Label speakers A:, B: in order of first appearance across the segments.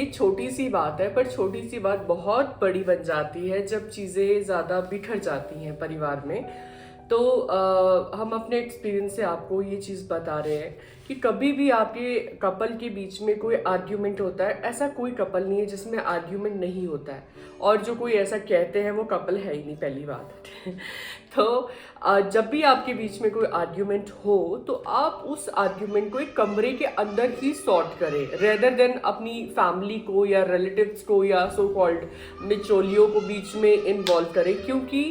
A: ये छोटी सी बात है, पर छोटी सी बात बहुत बड़ी बन जाती है जब चीज़ें ज़्यादा बिखर जाती हैं परिवार में। तो हम अपने एक्सपीरियंस से आपको ये चीज़ बता रहे हैं कि कभी भी आपके कपल के बीच में कोई आर्ग्यूमेंट होता है, ऐसा कोई कपल नहीं है जिसमें आर्ग्यूमेंट नहीं होता है। और जो कोई ऐसा कहते हैं वो कपल है ही नहीं, पहली बात। तो जब भी आपके बीच में कोई आर्ग्यूमेंट हो तो आप उस आर्ग्यूमेंट को एक कमरे के अंदर ही सॉर्ट करें, रेदर देन अपनी फैमिली को या रिलेटिव्स को या सो कॉल्ड मिचोलियों को बीच में इन्वॉल्व करें, क्योंकि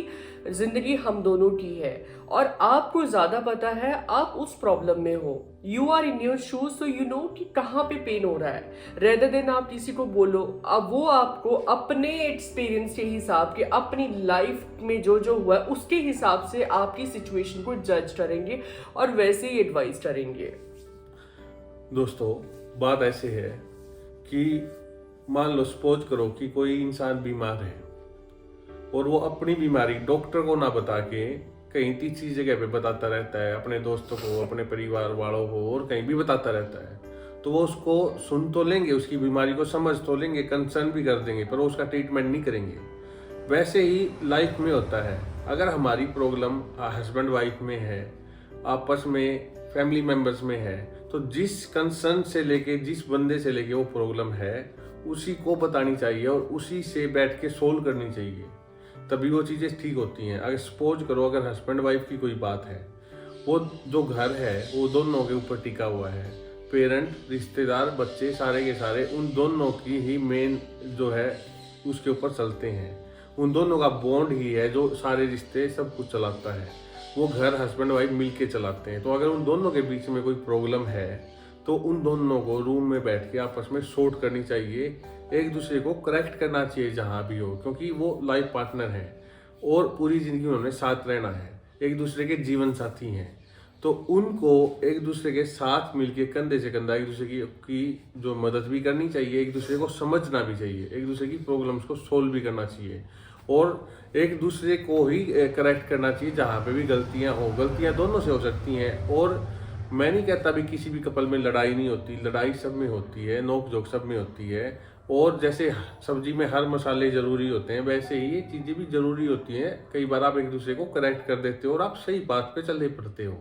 A: जिंदगी हम दोनों की है और आपको ज्यादा पता है आप उस प्रॉब्लम में हो। You are in your shoes, so you know कि कहाँ पे पेन हो रहा है, रेदर देन आप किसी को बोलो। अब वो आपको अपने एक्सपीरियंस के हिसाब के, अपनी लाइफ में जो जो हुआ है उसके हिसाब से आपकी सिचुएशन को जज करेंगे और वैसे ही एडवाइस करेंगे।
B: दोस्तों, बात ऐसे है कि मान लो, सपोज करो कि कोई इंसान बीमार है और वो अपनी बीमारी डॉक्टर को ना बता के कहीं तीसरी जगह पे बताता रहता है, अपने दोस्तों को, अपने परिवार वालों को, और कहीं भी बताता रहता है। तो वो उसको सुन तो लेंगे, उसकी बीमारी को समझ तो लेंगे, कंसर्न भी कर देंगे, पर वो उसका ट्रीटमेंट नहीं करेंगे। वैसे ही लाइफ में होता है। अगर हमारी प्रॉब्लम हस्बैंड वाइफ में है, आपस में फैमिली मेंबर्स में है, तो जिस कंसर्न से लेके, जिस बंदे से लेके वो प्रॉब्लम है, उसी को बतानी चाहिए और उसी से बैठ के सोल्व करनी चाहिए, तभी वो चीज़ें ठीक होती हैं। अगर सपोज करो, अगर हस्बैंड वाइफ की कोई बात है, वो जो घर है वो दोनों के ऊपर टिका हुआ है, पेरेंट, रिश्तेदार, बच्चे, सारे के सारे उन दोनों की ही मेन जो है उसके ऊपर चलते हैं। उन दोनों का बॉन्ड ही है जो सारे रिश्ते सब कुछ चलाता है। वो घर हस्बैंड वाइफ मिल के चलाते हैं। तो अगर उन दोनों के बीच में कोई प्रॉब्लम है तो उन दोनों को रूम में बैठ के आपस में सॉर्ट करनी चाहिए, एक दूसरे को करेक्ट करना चाहिए जहाँ भी हो, क्योंकि वो लाइफ पार्टनर है और पूरी जिंदगी उन्होंने साथ रहना है, एक दूसरे के जीवन साथी हैं। तो उनको एक दूसरे के साथ मिलके कंधे से कंधा एक दूसरे की जो मदद भी करनी चाहिए, एक दूसरे को समझना भी चाहिए, एक दूसरे की प्रॉब्लम्स को सोल्व भी करना चाहिए और एक दूसरे को ही करेक्ट करना चाहिए जहाँ पे भी गलतियाँ हो। गलतियाँ दोनों से हो सकती हैं और मैं नहीं कहता भी किसी भी कपल में लड़ाई नहीं होती, लड़ाई सब में होती है, नोक झोंक सब में होती है। और जैसे सब्जी में हर मसाले जरूरी होते हैं, वैसे ही ये चीजें भी जरूरी होती हैं। कई बार आप एक दूसरे को करेक्ट कर देते हो और आप सही बात पे चलते पड़ते हो।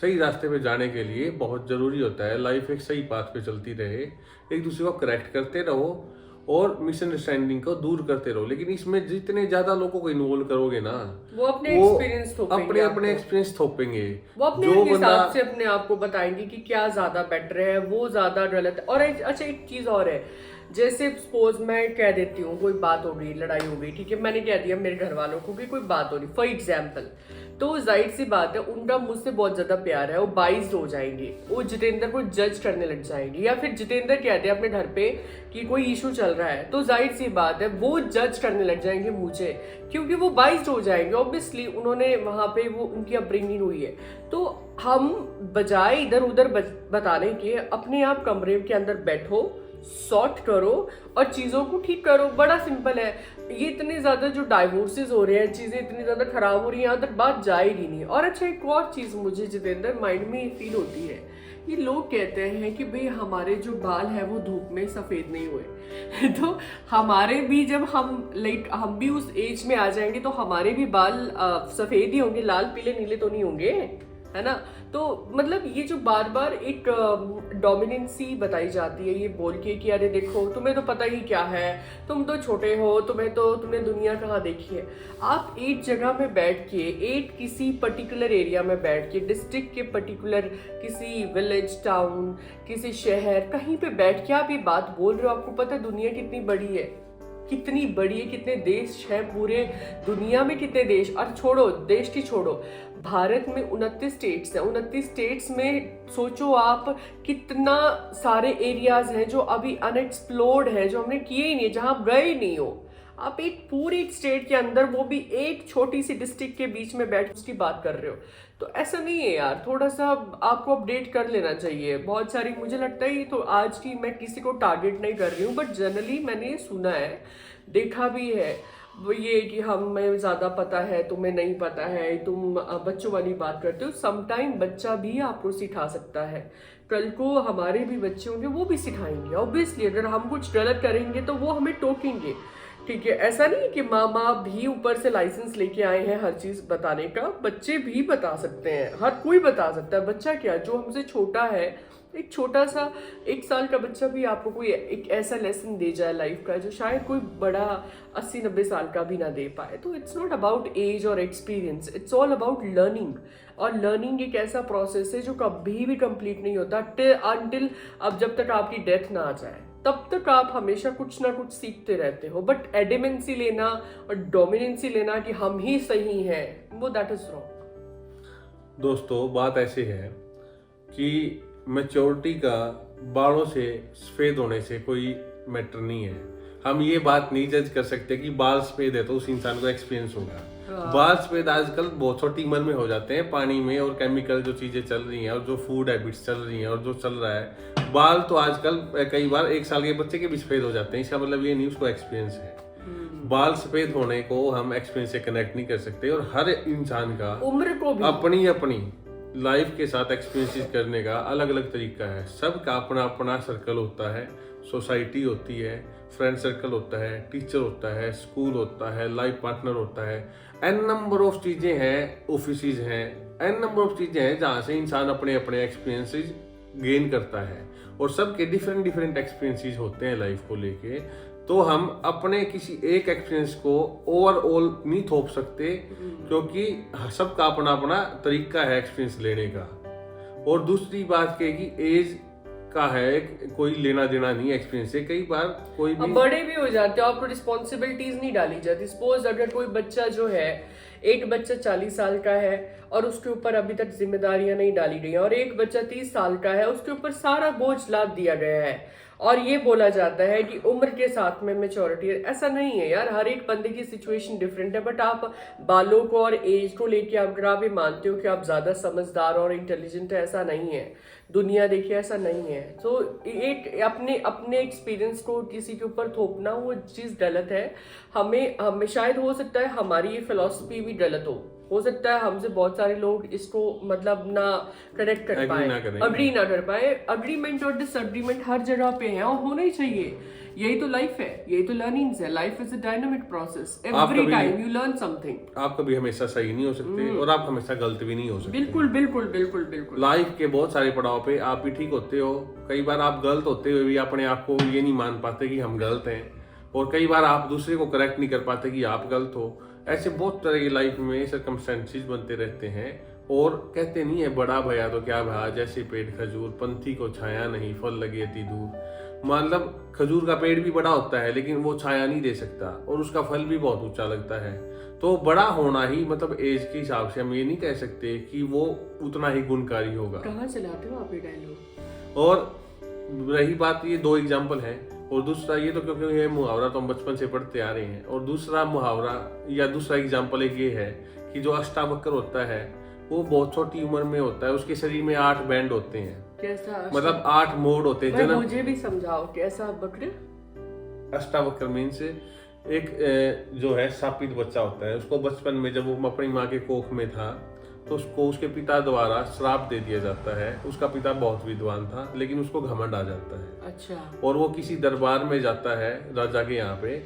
B: सही रास्ते पे जाने के लिए बहुत जरूरी होता है लाइफ एक सही बात पे चलती रहे, एक दूसरे को करेक्ट करते रहो और मिसअंडरस्टैंडिंग को दूर करते रहो। लेकिन इसमें जितने ज्यादा लोगों को इन्वॉल्व करोगे ना,
A: वो अपने एक्सपीरियंस
B: थोपेंगे,
A: वो अपने हिसाब से अपने आप को बताएंगे कि क्या ज्यादा बेटर है, वो ज्यादा गलत है। और अच्छा, एक चीज और है, जैसे सपोज मैं कह देती हूँ कोई बात हो गई, लड़ाई हो गई, ठीक है, मैंने कह दिया मेरे घर वालों को कि कोई बात हो रही, फॉर एग्जाम्पल, तो जाहिर सी बात है उनका मुझसे बहुत ज्यादा प्यार है, वो बाइज्ड हो जाएंगे, वो जितेंद्र को जज करने लग जाएंगे। या फिर जितेंद्र कहते हैं अपने घर पे कि कोई इशू चल रहा है, तो जाहिर सी बात है वो जज करने लग जाएंगे मुझे, क्योंकि वो बाइज्ड हो जाएंगे। ऑब्वियसली उन्होंने वहां पे वो उनकी अपब्रिंगिंग हुई है। तो हम बजाय इधर उधर बताने के, अपने आप कमरे के अंदर बैठो, सॉर्ट करो और चीजों को ठीक करो। बड़ा सिंपल है। ये इतने ज्यादा जो डाइवोर्सेस हो रहे हैं, चीजें इतनी ज्यादा खराब हो रही हैं, यहाँ तक बात जाएगी नहीं। और अच्छा, एक और चीज मुझे जितेंद्र माइंड में फील होती है, ये लोग कहते हैं कि भाई हमारे जो बाल है वो धूप में सफेद नहीं हुए तो हमारे भी जब हम भी उस एज में आ जाएंगे तो हमारे भी बाल सफेद ही होंगे, लाल पीले नीले तो नहीं होंगे, है ना। तो मतलब ये जो बार बार एक डोमिनेंसी बताई जाती है, ये बोल के कि अरे देखो तुम्हें तो पता ही क्या है, तुम तो छोटे हो, तुमने दुनिया कहाँ देखी है। आप एक जगह में बैठ के, एक किसी पर्टिकुलर एरिया में बैठ के, डिस्ट्रिक्ट के पर्टिकुलर किसी विलेज, टाउन, किसी शहर, कहीं पे बैठ के आप ये बात बोल रहे हो। आपको पता है दुनिया कितनी बड़ी है, कितनी बड़ी है, कितने देश हैं पूरे दुनिया में, कितने देश, और छोड़ो देश की छोड़ो, भारत में 29 स्टेट्स हैं। 29 स्टेट्स में सोचो आप कितना सारे एरियाज हैं जो अभी अनएक्सप्लोर्ड है, जो हमने किए ही नहीं, जहां आप गए ही नहीं हो। आप एक पूरी स्टेट के अंदर, वो भी एक छोटी सी डिस्ट्रिक्ट के बीच में बैठ उसकी बात कर रहे हो। तो ऐसा नहीं है यार, थोड़ा सा आपको अपडेट कर लेना चाहिए। बहुत सारी, मुझे लगता है, तो आज की मैं किसी को टारगेट नहीं कर रही हूँ, बट जनरली मैंने सुना है, देखा भी है। वो ये कि हमें ज़्यादा पता है, तुम्हें नहीं पता है, तुम बच्चों वाली बात करते हो। समटाइम बच्चा भी आपको सिखा सकता है, कल को हमारे भी बच्चे होंगे, वो भी सिखाएंगे। ऑब्वियसली अगर हम कुछ गलत करेंगे तो वो हमें टोकेंगे, ठीक है। ऐसा नहीं है कि माँ बाप भी ऊपर से लाइसेंस लेके आए हैं हर चीज़ बताने का, बच्चे भी बता सकते हैं, हर कोई बता सकता है। बच्चा क्या, जो हमसे छोटा है, एक छोटा सा 1 साल का बच्चा भी आपको कोई एक ऐसा लेसन दे जाए लाइफ का जो शायद कोई बड़ा 80-90 साल का भी ना दे पाए। तो इट्स नॉट अबाउट एज और experience, it's all about learning. और लर्निंग एक ऐसा प्रोसेस है जो कभी भी कंप्लीट नहीं होता अनटिल अब जब तक आपकी डेथ ना आ जाए, तब तक आप हमेशा कुछ ना कुछ सीखते रहते हो। बट एडिमेंसी लेना और डोमिनेंसी लेना कि हम ही सही हैं, वो दैट इज रॉन्ग।
B: दोस्तों बात ऐसी है कि मैच्योरिटी का बालों से सफेद होने से कोई मैटर नहीं है। हम ये बात नहीं जज कर सकते कि बाल सफेद है तो उस इंसान को एक्सपीरियंस होगा। बाल सफेद आजकल बहुत छोटी उम्र में हो जाते हैं, पानी में और केमिकल जो चीजें चल रही हैं और जो फूड हैबिट्स चल रही हैं और जो चल रहा है, बाल तो आजकल कई बार 1 साल के बच्चे के भी सफेद हो जाते हैं। इसका मतलब ये नहीं उसको एक्सपीरियंस है। बाल सफेद होने को हम एक्सपीरियंस से कनेक्ट नहीं कर सकते। और हर इंसान का
A: उम्र को भी
B: अपनी अपनी लाइफ के साथ एक्सपीरियंस करने का अलग अलग तरीका है। सबका अपना अपना सर्कल होता है, सोसाइटी होती है, फ्रेंड सर्कल होता है, टीचर होता है, स्कूल होता है, लाइफ पार्टनर होता है, एन नंबर ऑफ चीजें हैं, ऑफिसेज हैं, एन नंबर ऑफ चीजें हैं जहाँ से इंसान अपने अपने एक्सपीरियंसेस गेन करता है। और सबके डिफरेंट डिफरेंट एक्सपीरियंसेस होते हैं लाइफ को लेके। तो हम अपने किसी एक एक्सपीरियंस को ओवरऑल नहीं थोप सकते, क्योंकि सबका अपना अपना तरीका है एक्सपीरियंस लेने का। और दूसरी बात क्या है कि एज का है कोई लेना देना नहीं एक्सपीरियंस से। कई बार कोई भी
A: बड़े भी हो जाते हो, आपको रिस्पॉन्सिबिलिटीज नहीं डाली जाती। सपोज अगर कोई बच्चा जो है, एक बच्चा 40 साल का है और उसके ऊपर अभी तक जिम्मेदारियां नहीं डाली गई हैं, और एक बच्चा 30 साल का है, उसके ऊपर सारा बोझ लाद दिया गया है, और ये बोला जाता है कि उम्र के साथ में मैच्योरिटी है। ऐसा नहीं है यार, हर एक बंदे की सिचुएशन डिफरेंट है। बट आप बालों को और एज को लेके अगर आप ये मानते हो कि आप ज्यादा समझदार और इंटेलिजेंट है, ऐसा नहीं है। दुनिया देखिए, ऐसा नहीं है। तो एक अपने अपने एक्सपीरियंस को किसी के ऊपर थोपना, वो चीज़ गलत है। हमें शायद हो सकता है हमारी ये फिलॉसफी भी गलत हो सकता है हमसे बहुत सारे लोग इसको मतलब ना कनेक्ट कर पाए, अग्री ना कर पाए। अग्रीमेंट और डिसएग्रीमेंट हर जगह पे है और होना ही चाहिए। यही तो लाइफ है, यही तो लर्निंग्स है। Life is a dynamic process, every time you learn something.
B: आप कभी हमेशा सही नहीं हो सकते और आप हमेशा गलत भी नहीं हो सकते।
A: बिल्कुल बिल्कुल बिल्कुल बिल्कुल।
B: लाइफ के बहुत सारे पड़ाव पे आप भी ठीक होते हो, कई बार आप गलत होते हुए भी अपने आप को ये नहीं मान पाते कि हम गलत हैं, और कई बार आप दूसरे को करेक्ट नहीं कर पाते कि आप गलत हो। ऐसे बहुत तरह की लाइफ में सर्कमस्टेंसेस बनते रहते हैं। और कहते नहीं है बड़ा भया तो क्या भया, जैसे पेड़ खजूर, पंथी को छाया नहीं, फल लगे अति दूर। मतलब खजूर का पेड़ भी बड़ा होता है लेकिन वो छाया नहीं दे सकता, और उसका फल भी बहुत ऊंचा लगता है। तो बड़ा होना ही मतलब एज के हिसाब से हम ये नहीं कह सकते कि वो उतना ही गुणकारी होगा।
A: कहाँ से लाते हो आप ये डायलॉग?
B: और रही बात, ये 2 एग्जाम्पल हैं। और दूसरा ये तो क्योंकि ये मुहावरा तो हम बचपन से पढ़ते आ रहे हैं। और दूसरा मुहावरा या दूसरा एग्जाम्पल एक ये है कि जो अष्टावक्र होता है वो बहुत छोटी उम्र में होता है, उसके शरीर में 8 बैंड होते हैं।
A: कैसा?
B: मतलब 8 मोड़ होते हैं।
A: मुझे भी समझाओ कैसा बकरे?
B: अष्टावक्र मीन्स एक जो है शापित बच्चा होता है, उसको बचपन में जब वो अपनी माँ के कोख में था तो उसको उसके पिता द्वारा श्राप दे दिया जाता है। उसका पिता बहुत विद्वान था लेकिन उसको घमंड आ जाता है।
A: अच्छा।
B: और वो किसी दरबार में जाता है राजा के यहाँ पे,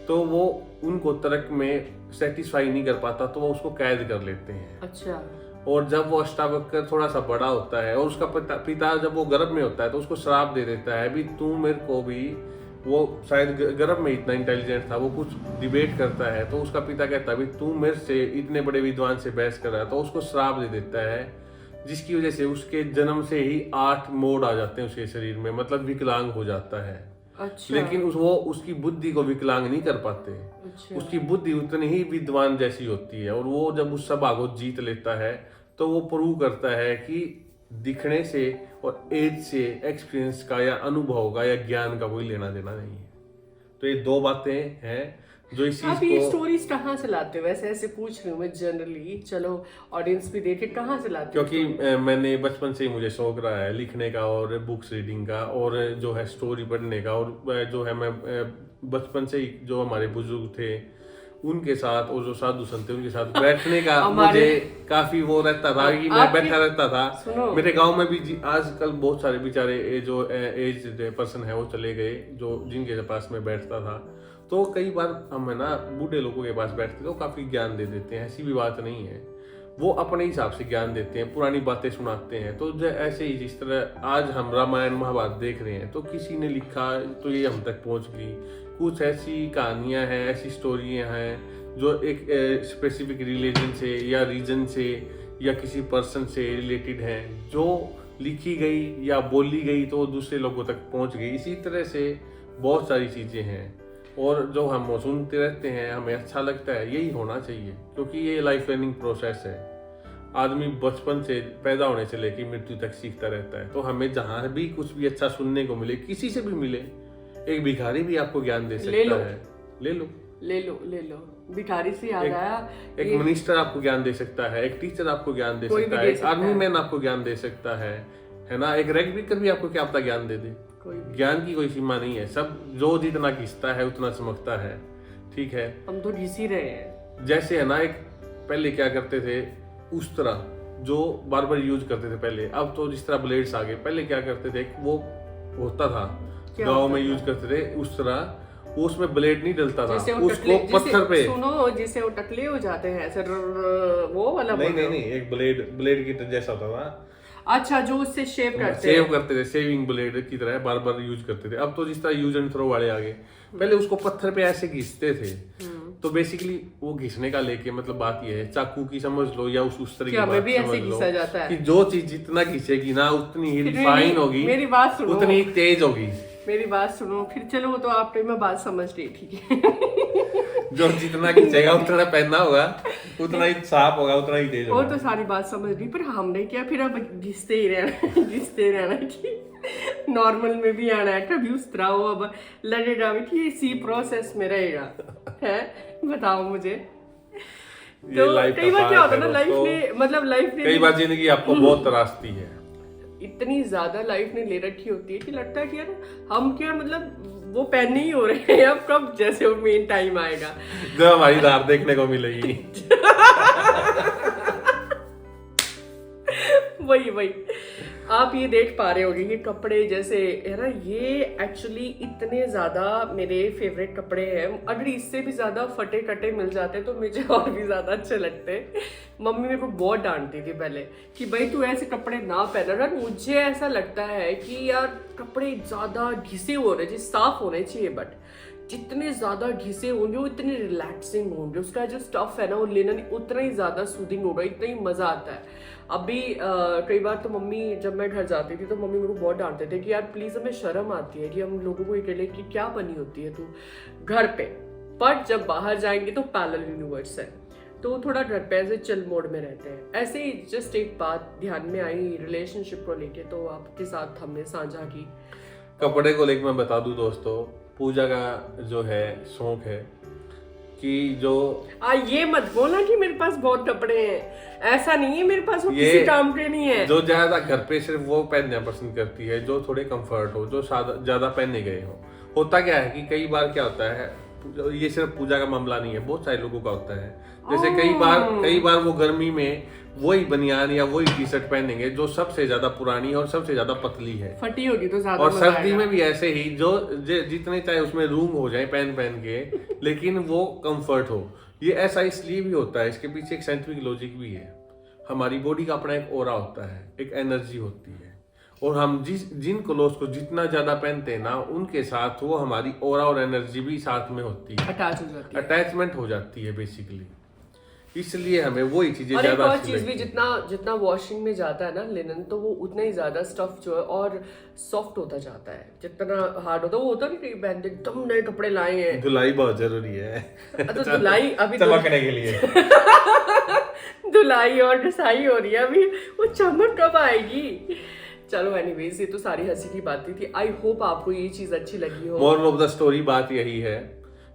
B: तो वो उनको तर्क में सेटिस्फाई नहीं कर पाता तो वो उसको कैद कर लेते हैं।
A: अच्छा।
B: और जब वो अष्टावक्र थोड़ा सा बड़ा होता है और उसका पिता जब वो गर्भ में होता है तो उसको श्राप दे देता है, भी तू मेरे को भी, वो शायद गर्भ में इतना इंटेलिजेंट था, वो कुछ डिबेट करता है तो उसका पिता कहता है भी तू मेरे से इतने बड़े विद्वान से बहस कर रहा है, तो उसको श्राप दे देता है, जिसकी वजह से उसके जन्म से ही 8 मोड़ आ जाते हैं उसके शरीर में, मतलब विकलांग हो जाता है।
A: अच्छा।
B: लेकिन वो उसकी बुद्धि को विकलांग नहीं कर पाते।
A: अच्छा।
B: उसकी बुद्धि उतनी ही विद्वान जैसी होती है। और वो जब उस सभा को जीत लेता है तो वो प्रूव करता है कि दिखने से और एज से एक्सपीरियंस का या अनुभव का या ज्ञान का कोई लेना देना नहीं है। तो ये 2 बातें हैं जो इस चीज
A: आप ये स्टोरीज कहाँ से लाते हो? वैसे ऐसे पूछ रही हूँ मैं जनरली, चलो ऑडियंस भी देखे, कहाँ से लाते हो?
B: क्योंकि मैंने बचपन से ही मुझे शौक रहा है लिखने का और बुक्स रीडिंग का और जो है स्टोरी पढ़ने का। और जो है मैं बचपन से ही जो हमारे बुजुर्ग थे उनके साथ और जो साधु संत थे उनके साथ बैठने का मुझे काफी वो रहता था कि मैं बैठा रहता था। मेरे गांव में भी आजकल बहुत सारे बेचारे जो एज पर्सन है वो चले गए, जो जिनके पास मैं बैठता था। तो कई बार हम है ना बूढ़े लोगों के पास बैठते तो काफी ज्ञान दे देते हैं, ऐसी भी बात नहीं है, वो अपने हिसाब से ज्ञान देते हैं, पुरानी बातें सुनाते हैं। तो ऐसे ही जिस तरह आज हम रामायण महाभारत देख रहे हैं तो किसी ने लिखा तो ये हम तक पहुंच गई। कुछ ऐसी कहानियां हैं, ऐसी स्टोरियां हैं जो एक स्पेसिफिक रिलीजन से या रीजन से या किसी पर्सन से रिलेटेड हैं, जो लिखी गई या बोली गई तो दूसरे लोगों तक पहुंच गई। इसी तरह से बहुत सारी चीज़ें हैं और जो हम सुनते रहते हैं हमें अच्छा लगता है, यही होना चाहिए क्योंकि ये लाइफ लर्निंग प्रोसेस है। आदमी बचपन से पैदा होने से लेकर मृत्यु तक सीखता रहता है। तो हमें जहाँ भी कुछ भी अच्छा सुनने को मिले, किसी से भी मिले, एक भिखारी भी आपको ज्ञान दे सकता है, ले लो।
A: भिखारी से याद आया,
B: एक मिनिस्टर आपको ज्ञान दे सकता है, एक टीचर आपको ज्ञान दे सकता है, एक आर्मी मैन आपको ज्ञान दे सकता है ना, एक रैग ब्रेकर भी आपको क्या पता ज्ञान दे दे। ज्ञान की कोई सीमा नहीं है, सब जो जितना घिसता है उतना चमकता है। ठीक है, हम तो घिस ही रहे हैं। जैसे है ना, एक पहले क्या करते थे उस तरह जो बार बार यूज करते थे पहले, अब तो जिस तरह ब्लेड्स आ गए, पहले क्या करते थे वो होता था गाँव में यूज करते थे उस तरह, वो उसमें ब्लेड नहीं डलता था, उसको पत्थर पे
A: सुनो जिसे वो टकले हो जाते हैं ऐसे वो वाला
B: नहीं एक ब्लेड की जैसा होता था।
A: अच्छा, जो उससे शेव करते
B: थे, शेविंग ब्लेड की तरह बार बार यूज करते थे। अब तो जिस तरह यूज एंड थ्रो वाले आ गए, पहले उसको पत्थर पे ऐसे घिसते थे। तो बेसिकली वो घिसने का लेके मतलब बात ये है, चाकू की समझ लो या उस तरह की बात
A: भी ऐसे घिसा जाता है
B: कि जो चीज जितना घिसेगी ना उतनी ही रिफाइन होगी,
A: मेरी बात सुनो,
B: उतनी ही तेज होगी।
A: मेरी बात सुनो फिर, चलो वो तो आपने मैं बात समझ रही, ठीक है।
B: जो जितना खींचेगा उतना पहनना होगा, उतना ही साफ होगा, उतना ही तेज होगा।
A: वो तो सारी बात समझ रही, पर हमने क्या फिर अब घिसते ही रहना कि नॉर्मल में भी आना है, कभी उस तरह हो अब लगेगा भी कि इसी प्रोसेस में रहेगा है। बताओ मुझे, तो कई बार क्या होता है ना लाइफ ने
B: कई बार जिंदगी आपको बहुत तरासती है,
A: इतनी ज्यादा लाइफ ने ले रखी होती है कि लगता है कि यार हम क्या मतलब वो पहने ही हो रहे हैं, अब कब जैसे वो मेन टाइम आएगा
B: जब हमारी धार देखने को मिलेगी। वही
A: आप ये देख पा रहे होंगे कि कपड़े जैसे है ना, ये एक्चुअली इतने ज्यादा मेरे फेवरेट कपड़े हैं। अगर इससे भी ज्यादा फटे कटे मिल जाते तो मुझे और भी ज्यादा अच्छे लगते। मम्मी मेरे को बहुत डांटती थी पहले कि भाई तू ऐसे कपड़े ना पहना। यार मुझे ऐसा लगता है कि यार कपड़े ज्यादा घिसे हो रहे, साफ होने चाहिए, बट जितने ज्यादा घिसे होंगे वो इतने रिलैक्सिंग होंगे, उसका जो स्टफ है ना वो लेना उतना ही ज्यादा सूदिंग होगा, इतना ही मजा आता है। अभी कई बार तो मम्मी, जब मैं घर जाती थी तो मम्मी मेरे को बहुत डांटते थे कि यार प्लीज हमें शर्म आती है कि हम लोगों को ये कह ले कि क्या बनी होती है तू घर पे, पर जब बाहर जाएंगे तो पैरेलल यूनिवर्स है, तो थोड़ा घर पे ऐसे चिल मोड में रहते हैं। ऐसे ही जस्ट एक बात ध्यान में आई रिलेशनशिप को लेके, तो आपके साथ हमने साझा की।
B: कपड़े को लेकर मैं बता दूं दोस्तों, पूजा का जो है शौक है कि जो
A: ये मत बोलना कि मेरे पास बहुत कपड़े हैं, ऐसा नहीं है, मेरे पास वो किसी काम के नहीं है।
B: जो ज्यादा घर पे सिर्फ वो पहनना पसंद करती है, जो थोड़े कंफर्ट हो, जो ज्यादा पहने गए हो। होता क्या है कि कई बार क्या होता है, ये सिर्फ पूजा का मामला नहीं है, बहुत सारे लोगों का होता है। जैसे कई बार वो गर्मी में वही बनियान या वही टी शर्ट पहनेंगे जो सबसे ज्यादा पुरानी और सबसे ज्यादा पतली है,
A: फटी होगी तो ज्यादा।
B: और सर्दी में भी ऐसे ही, जो जितने चाहे उसमें रूम हो जाए पहन के, लेकिन वो कंफर्ट हो। ये ऐसा इसलिए भी होता है, इसके पीछे एक साइंटिफिक लॉजिक भी है। हमारी बॉडी का अपना एक ऑरा होता है, एक एनर्जी होती है, और हम जिन क्लोथ्स को जितना ज्यादा पहनते हैं ना, उनके साथ वो हमारी ऑरा और एनर्जी भी साथ में होती है, अटैचमेंट हो जाती है बेसिकली। इसलिए हमें वही चीजें ज्यादा अच्छी
A: चीज भी जितना वॉशिंग में जाता है ना लिनन, तो वो उतना ही ज्यादा स्टफ जो है और सॉफ्ट होता जाता है। जितना हार्ड होता है वो होता नहीं, पहनते एकदम नए कपड़े लाए हैं।
B: धुलाई बहुत जरूरी है।
A: तो धुलाई अभी
B: चमकने के लिए
A: धुलाई और घसाई हो रही है, अभी वो चमक कब आएगी। चलो एनीवेज, ये तो सारी हंसी की बातें थी। आई होप आपको ये चीज अच्छी लगी हो।
B: मोरल ऑफ द स्टोरी बात यही है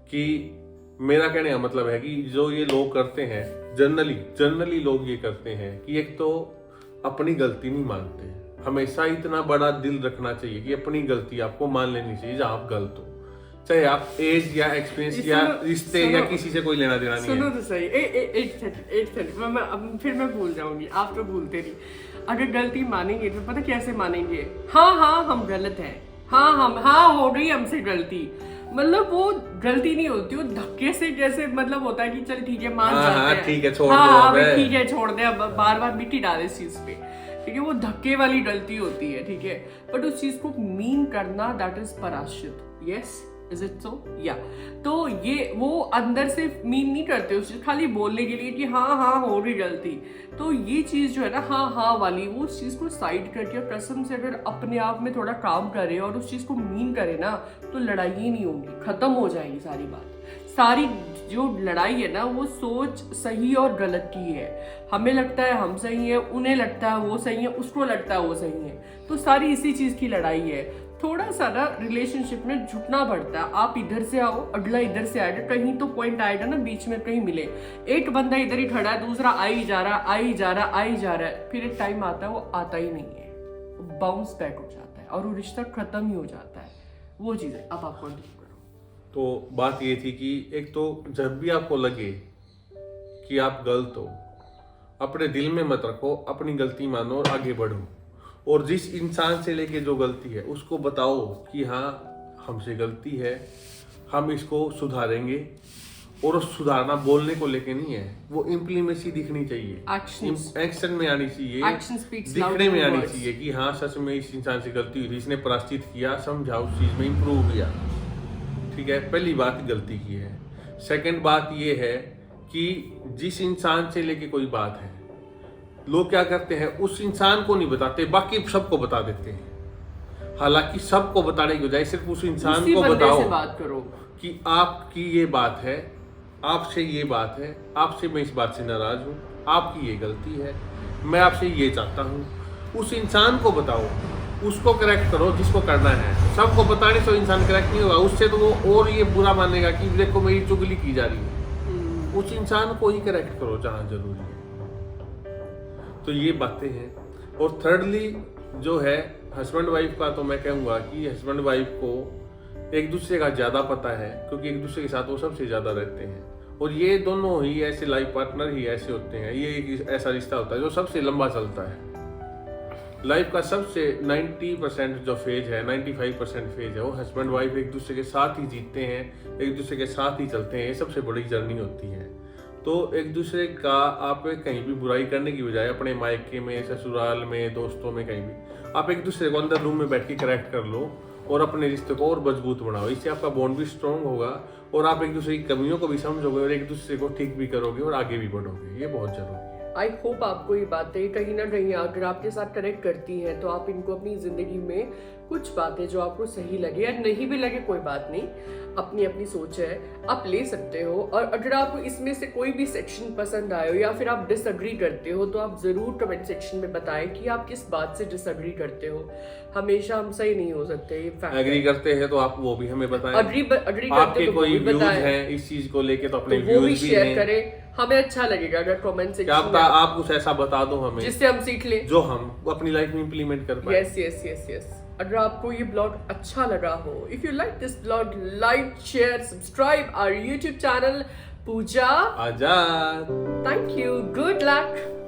B: कि मेरा कहने का मतलब है कि जो ये लोग करते हैं, जनरली लोग ये करते हैं कि एक तो अपनी गलती नहीं मानते। हमेशा इतना बड़ा दिल रखना चाहिए कि अपनी गलती आपको मान लेनी चाहिए जहां आप गलत हो। चाहे आप एज या एक्सपीरियंस या रिश्ते या किसी से कोई लेना देना नहीं
A: सुनो
B: है।
A: तो सही, एक सेकंड, फिर मैं भूल जाऊंगी, आप तो भूलते नहीं। अगर गलती मानेंगे तो पता कैसे मानेंगे? हाँ हम गलत हैं, हाँ हो गई हमसे गलती, मतलब वो गलती नहीं होती, वो धक्के से जैसे मतलब होता है कि चल ठीक है मान जाते हैं,
B: ठीक है छोड़
A: हाँ
B: दो,
A: ठीक है छोड़ दे, अब बार मिट्टी डाले इस चीज पे, ठीक है, वो धक्के वाली गलती होती है, ठीक है। बट उस चीज को मीन करना, दैट इज पराश्चित। Yes, is it so? या तो ये वो अंदर से मीन नहीं करते उस चीज, खाली बोलने के लिए कि हाँ हो गई गलती। तो ये चीज जो है ना हाँ वाली, वो उस चीज को साइड करके कसम से अगर अपने आप में थोड़ा काम करे और उस चीज को मीन करे ना, तो लड़ाई ही नहीं होगी, खत्म हो जाएगी सारी बात। सारी जो लड़ाई है ना, वो सोच सही और गलत की है। हमें लगता है हम सही है, उन्हें लगता है वो सही है, उसको लगता है वो सही है, तो सारी इसी चीज की लड़ाई है। थोड़ा सा ना रिलेशनशिप में झुकना पड़ता है। आप इधर से आओ, अगला इधर से आएगा, कहीं तो पॉइंट आएगा ना बीच में, कहीं मिले। एक बंदा इधर ही खड़ा है, दूसरा आ ही जा रहा है, फिर एक टाइम आता है वो आता ही नहीं है, बाउंस बैक हो जाता है और वो रिश्ता खत्म ही हो जाता है। वो चीज है। अब आप कंटिन्यू करो।
B: तो बात ये थी कि एक तो जब भी आपको लगे कि आप गलत हो, अपने दिल में मत रखो, अपनी गलती मानो और आगे बढ़ो। और जिस इंसान से लेके जो गलती है उसको बताओ कि हाँ हमसे गलती है, हम इसको सुधारेंगे। और उस सुधारना बोलने को लेके नहीं है, वो इम्प्लीमेसी दिखनी चाहिए, एक्शन में आनी चाहिए, दिखने में आनी चाहिए कि हाँ सच में इस इंसान से गलती हुई थी, इसने प्रायश्चित किया, समझा, उस चीज में इम्प्रूव किया। ठीक है, पहली बात गलती की है। सेकंड बात ये है कि जिस इंसान से लेके कोई बात है, लोग क्या करते हैं, उस इंसान को नहीं बताते, बाकी सबको बता देते हैं। हालांकि सबको बताने की बजाय सिर्फ उस इंसान को बताओ
A: बात करो
B: कि आपकी ये बात है, आपसे ये बात है, आपसे मैं इस बात से नाराज हूँ, आपकी ये गलती है, मैं आपसे ये चाहता हूँ। उस इंसान को बताओ, उसको करेक्ट करो जिसको करना है। सबको बताने से इंसान करेक्ट नहीं होगा, उससे तो वो और ये बुरा मानेगा कि देखो मेरी चुगली की जा रही है। उस इंसान को ही करेक्ट करो जहाँ जरूरी है। तो ये बातें हैं। और थर्डली जो है हस्बैंड वाइफ का, तो मैं कहूँगा कि हस्बैंड वाइफ को एक दूसरे का ज़्यादा पता है, क्योंकि एक दूसरे के साथ वो सबसे ज़्यादा रहते हैं। और ये दोनों ही ऐसे लाइफ पार्टनर ही ऐसे होते हैं, ये एक ऐसा रिश्ता होता है जो सबसे लंबा चलता है। लाइफ का सबसे 90% जो फेज है, 95% फेज है, वो हस्बैंड वाइफ एक दूसरे के साथ ही जीते हैं, एक दूसरे के साथ ही चलते हैं। ये सबसे बड़ी जर्नी होती है। तो एक दूसरे का आप कहीं भी बुराई करने की बजाय अपने मायके में, ससुराल में, दोस्तों में, कहीं भी आप एक दूसरे को अंदर रूम में बैठ के करेक्ट कर लो और अपने रिश्ते को और मजबूत बनाओ। इससे आपका बॉन्ड भी स्ट्रॉन्ग होगा और आप एक दूसरे की कमियों को भी समझोगे और एक दूसरे को ठीक भी करोगे और आगे भी बढ़ोगे। ये बहुत जरूरी है।
A: आई होप आपको ये बातें कहीं ना कहीं अगर आपके साथ कनेक्ट करती हैं, तो आप इनको अपनी जिंदगी में कुछ बातें जो आपको सही लगे या नहीं भी लगे, कोई बात नहीं, अपनी अपनी सोच है, आप ले सकते हो। और अगर आपको इसमें से कोई भी सेक्शन पसंद आए हो या फिर आप डिसएग्री करते हो, तो आप जरूर कमेंट सेक्शन में बताएं कि आप किस बात से डिसएग्री करते हो। हमेशा हम सही नहीं हो सकते, ये फैक्ट है।
B: एग्री करते हैं तो आप वो भी हमें बताएं।
A: एग्री करते
B: आपके
A: तो
B: कोई
A: वो भी
B: व्यूज
A: बताएं,
B: हैं इस चीज को लेके, तो अपने
A: तो वो भी
B: व्यूज भी
A: शेयर
B: हैं।
A: करें, हमें अच्छा लगेगा अगर कमेंट
B: क्या
A: सेक्शन में
B: आप कुछ ऐसा बता दो हमें
A: जिससे हम सीख लें,
B: जो हम अपनी लाइफ में इंप्लीमेंट कर पाए।
A: यस। अगर आपको ये ब्लॉग अच्छा लगा हो, if you like this blog, like, share, subscribe our YouTube channel Pooja
B: Azad.
A: Thank you, good luck.